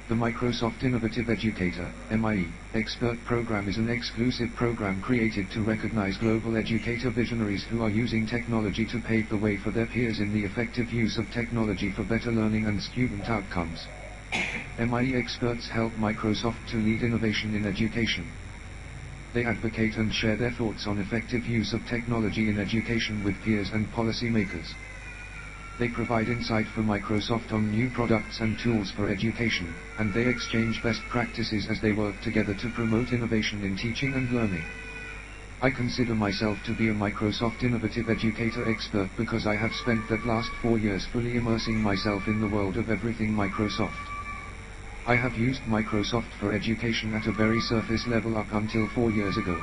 The Microsoft Innovative Educator (MIE) Expert Program is an exclusive program created to recognize global educator visionaries who are using technology to pave the way for their peers in the effective use of technology for better learning and student outcomes. MIE experts help Microsoft to lead innovation in education. They advocate and share their thoughts on effective use of technology in education with peers and policymakers. They provide insight for Microsoft on new products and tools for education, and they exchange best practices as they work together to promote innovation in teaching and learning. I consider myself to be a Microsoft Innovative Educator Expert because I have spent the last 4 years fully immersing myself in the world of everything Microsoft. I have used Microsoft for education at a very surface level up until 4 years ago.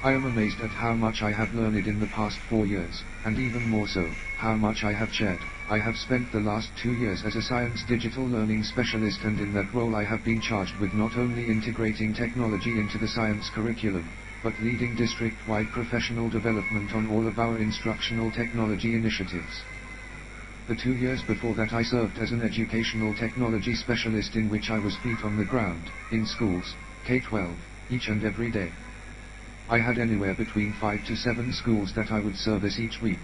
I am amazed at how much I have learned in the past 4 years, and even more so, how much I have shared. I have spent the last 2 years as a science digital learning specialist, and in that role I have been charged with not only integrating technology into the science curriculum, but leading district-wide professional development on all of our instructional technology initiatives. The 2 years before that I served as an educational technology specialist, in which I was feet on the ground, in schools, K-12, each and every day. I had anywhere between 5 to 7 schools that I would service each week.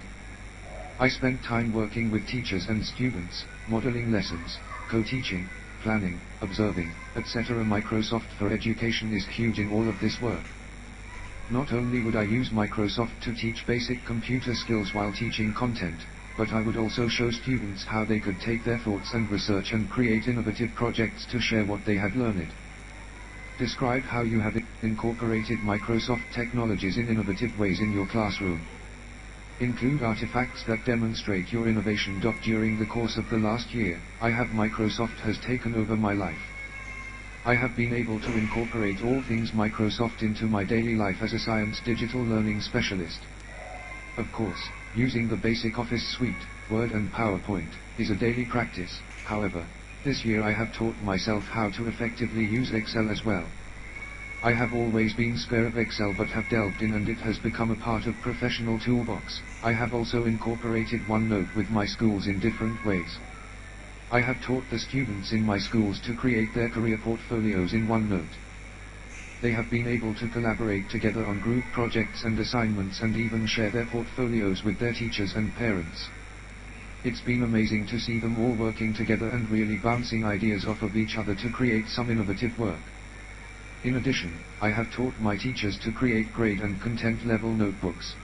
I spent time working with teachers and students, modeling lessons, co-teaching, planning, observing, etc. Microsoft for Education is huge in all of this work. Not only would I use Microsoft to teach basic computer skills while teaching content, but I would also show students how they could take their thoughts and research and create innovative projects to share what they had learned. Describe how you have incorporated Microsoft technologies in innovative ways in your classroom. Include artifacts that demonstrate your innovation. During the course of the last year, Microsoft has taken over my life. I have been able to incorporate all things Microsoft into my daily life as a science digital learning specialist. Of course, using the basic Office suite, Word and PowerPoint, is a daily practice. However, this year I have taught myself how to effectively use Excel as well. I have always been scared of Excel but have delved in, and it has become a part of professional toolbox. I have also incorporated OneNote with my schools in different ways. I have taught the students in my schools to create their career portfolios in OneNote. They have been able to collaborate together on group projects and assignments, and even share their portfolios with their teachers and parents. It's been amazing to see them all working together and really bouncing ideas off of each other to create some innovative work. In addition, I have taught my teachers to create grade and content level notebooks.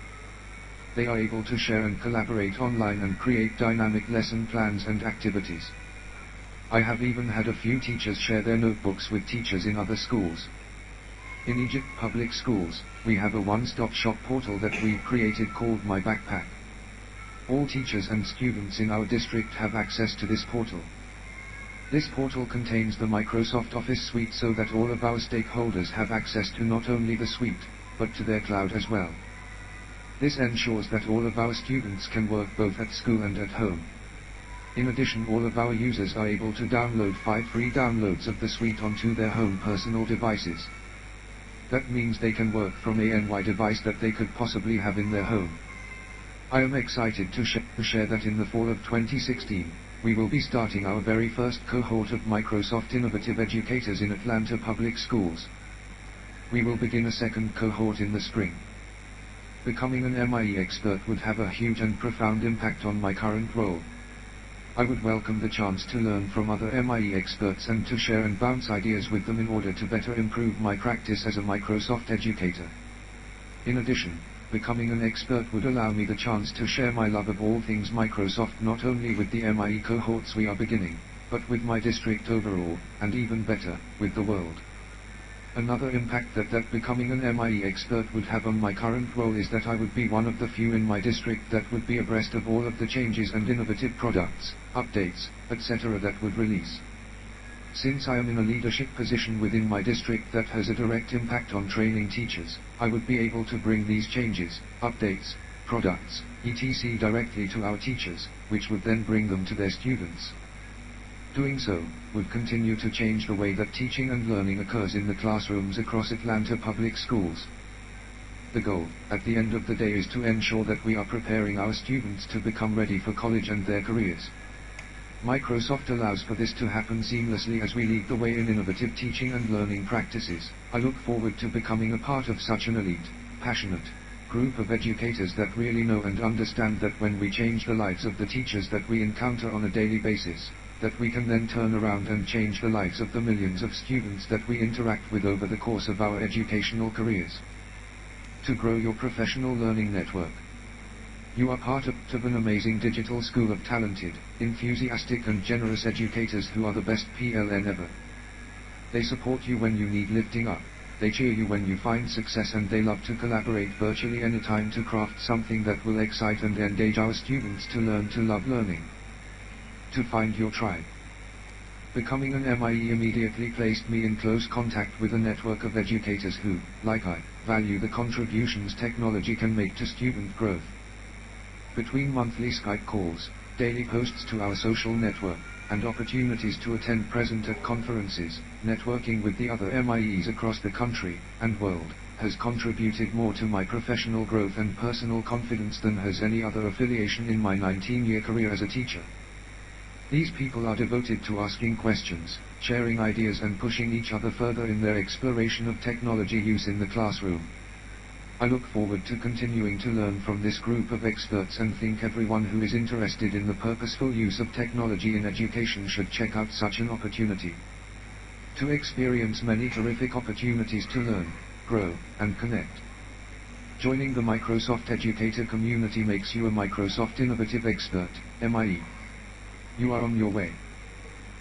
They are able to share and collaborate online and create dynamic lesson plans and activities. I have even had a few teachers share their notebooks with teachers in other schools. In Egypt public schools, we have a one-stop shop portal that we created called My Backpack. All teachers and students in our district have access to this portal. This portal contains the Microsoft Office suite so that all of our stakeholders have access to not only the suite, but to their cloud as well. This ensures that all of our students can work both at school and at home. In addition, all of our users are able to download 5 free downloads of the suite onto their home personal devices. That means they can work from any device that they could possibly have in their home. I am excited to share that in the fall of 2016, we will be starting our very first cohort of Microsoft Innovative Educators in Atlanta Public Schools. We will begin a second cohort in the spring. Becoming an MIE expert would have a huge and profound impact on my current role. I would welcome the chance to learn from other MIE experts and to share and bounce ideas with them in order to better improve my practice as a Microsoft educator. In addition, becoming an expert would allow me the chance to share my love of all things Microsoft not only with the MIE cohorts we are beginning, but with my district overall, and even better, with the world. Another impact that becoming an MIE expert would have on my current role is that I would be one of the few in my district that would be abreast of all of the changes and innovative products, updates, etc. that would release. Since I am in a leadership position within my district that has a direct impact on training teachers, I would be able to bring these changes, updates, products, etc. directly to our teachers, which would then bring them to their students. Doing so would continue to change the way that teaching and learning occurs in the classrooms across Atlanta public schools. The goal, at the end of the day, is to ensure that we are preparing our students to become ready for college and their careers. Microsoft allows for this to happen seamlessly as we lead the way in innovative teaching and learning practices. I look forward to becoming a part of such an elite, passionate group of educators that really know and understand that when we change the lives of the teachers that we encounter on a daily basis, that we can then turn around and change the lives of the millions of students that we interact with over the course of our educational careers. To grow your professional learning network. You are part of an amazing digital school of talented, enthusiastic and generous educators who are the best PLN ever. They support you when you need lifting up, they cheer you when you find success, and they love to collaborate virtually anytime to craft something that will excite and engage our students to learn to love learning. To find your tribe. Becoming an MIE immediately placed me in close contact with a network of educators who, like I, value the contributions technology can make to student growth. Between monthly Skype calls, daily posts to our social network, and opportunities to attend present at conferences, networking with the other MIEs across the country and world has contributed more to my professional growth and personal confidence than has any other affiliation in my 19-year career as a teacher. These people are devoted to asking questions, sharing ideas and pushing each other further in their exploration of technology use in the classroom. I look forward to continuing to learn from this group of experts and think everyone who is interested in the purposeful use of technology in education should check out such an opportunity. To experience many terrific opportunities to learn, grow, and connect. Joining the Microsoft Educator community makes you a Microsoft Innovative Expert, MIE. You are on your way.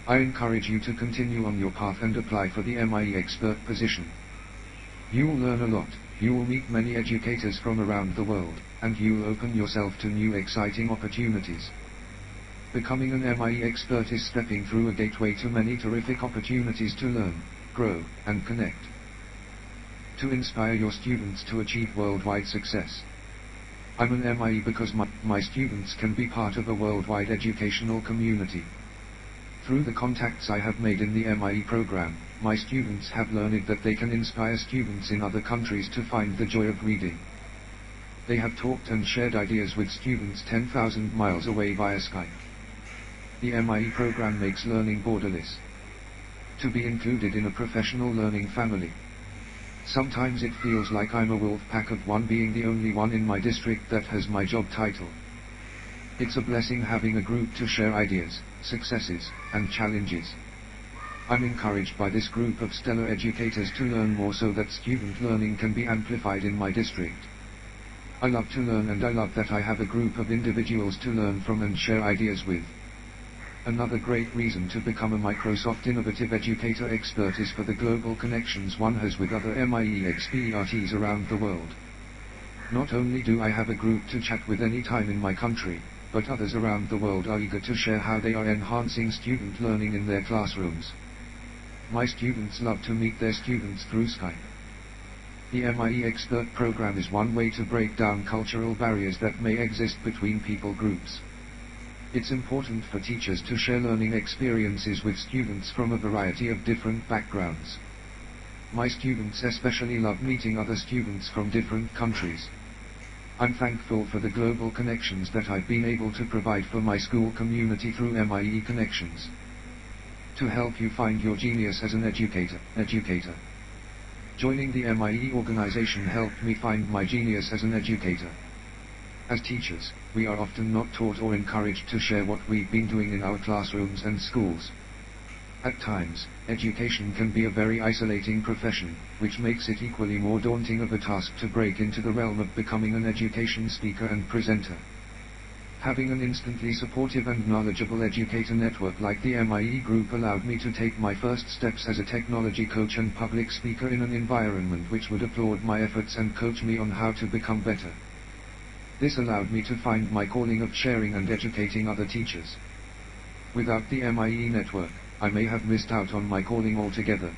I encourage you to continue on your path and apply for the MIE Expert position. You will learn a lot, you will meet many educators from around the world, and you will open yourself to new exciting opportunities. Becoming an MIE Expert is stepping through a gateway to many terrific opportunities to learn, grow, and connect. To inspire your students to achieve worldwide success. I'm an MIE because my students can be part of a worldwide educational community. Through the contacts I have made in the MIE program, my students have learned that they can inspire students in other countries to find the joy of reading. They have talked and shared ideas with students 10,000 miles away via Skype. The MIE program makes learning borderless. To be included in a professional learning family. Sometimes it feels like I'm a wolf pack of one, being the only one in my district that has my job title. It's a blessing having a group to share ideas, successes, and challenges. I'm encouraged by this group of stellar educators to learn more so that student learning can be amplified in my district. I love to learn, and I love that I have a group of individuals to learn from and share ideas with. Another great reason to become a Microsoft Innovative Educator Expert is for the global connections one has with other MIE experts around the world. Not only do I have a group to chat with any time in my country, but others around the world are eager to share how they are enhancing student learning in their classrooms. My students love to meet their students through Skype. The MIE Expert program is one way to break down cultural barriers that may exist between people groups. It's important for teachers to share learning experiences with students from a variety of different backgrounds. My students especially love meeting other students from different countries. I'm thankful for the global connections that I've been able to provide for my school community through MIE Connections. To help you find your genius as an educator. Joining the MIE organization helped me find my genius as an educator. As teachers, we are often not taught or encouraged to share what we've been doing in our classrooms and schools. At times, education can be a very isolating profession, which makes it equally more daunting of a task to break into the realm of becoming an education speaker and presenter. Having an instantly supportive and knowledgeable educator network like the MIE group allowed me to take my first steps as a technology coach and public speaker in an environment which would applaud my efforts and coach me on how to become better. This allowed me to find my calling of sharing and educating other teachers. Without the MIE network, I may have missed out on my calling altogether.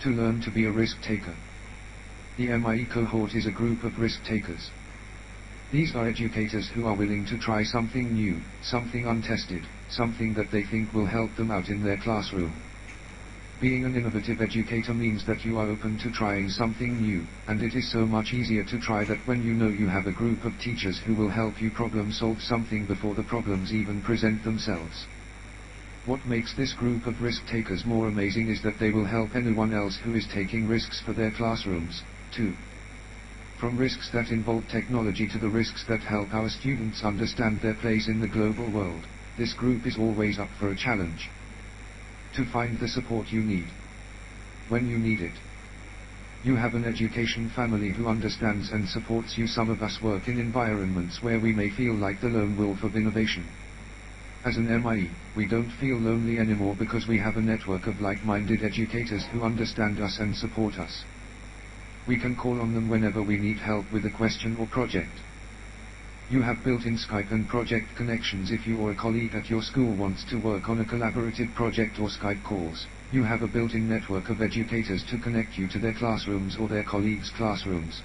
To learn to be a risk taker. The MIE cohort is a group of risk takers. These are educators who are willing to try something new, something untested, something that they think will help them out in their classroom. Being an innovative educator means that you are open to trying something new, and it is so much easier to try that when you know you have a group of teachers who will help you problem solve something before the problems even present themselves. What makes this group of risk takers more amazing is that they will help anyone else who is taking risks for their classrooms, too. From risks that involve technology to the risks that help our students understand their place in the global world, this group is always up for a challenge. To find the support you need when you need it. You have an education family who understands and supports you. Some of us work in environments where we may feel like the lone wolf of innovation. As an MIE, we don't feel lonely anymore because we have a network of like-minded educators who understand us and support us. We can call on them whenever we need help with a question or project. You have built-in Skype and project connections. If you or a colleague at your school wants to work on a collaborative project or Skype calls, you have a built-in network of educators to connect you to their classrooms or their colleagues' classrooms.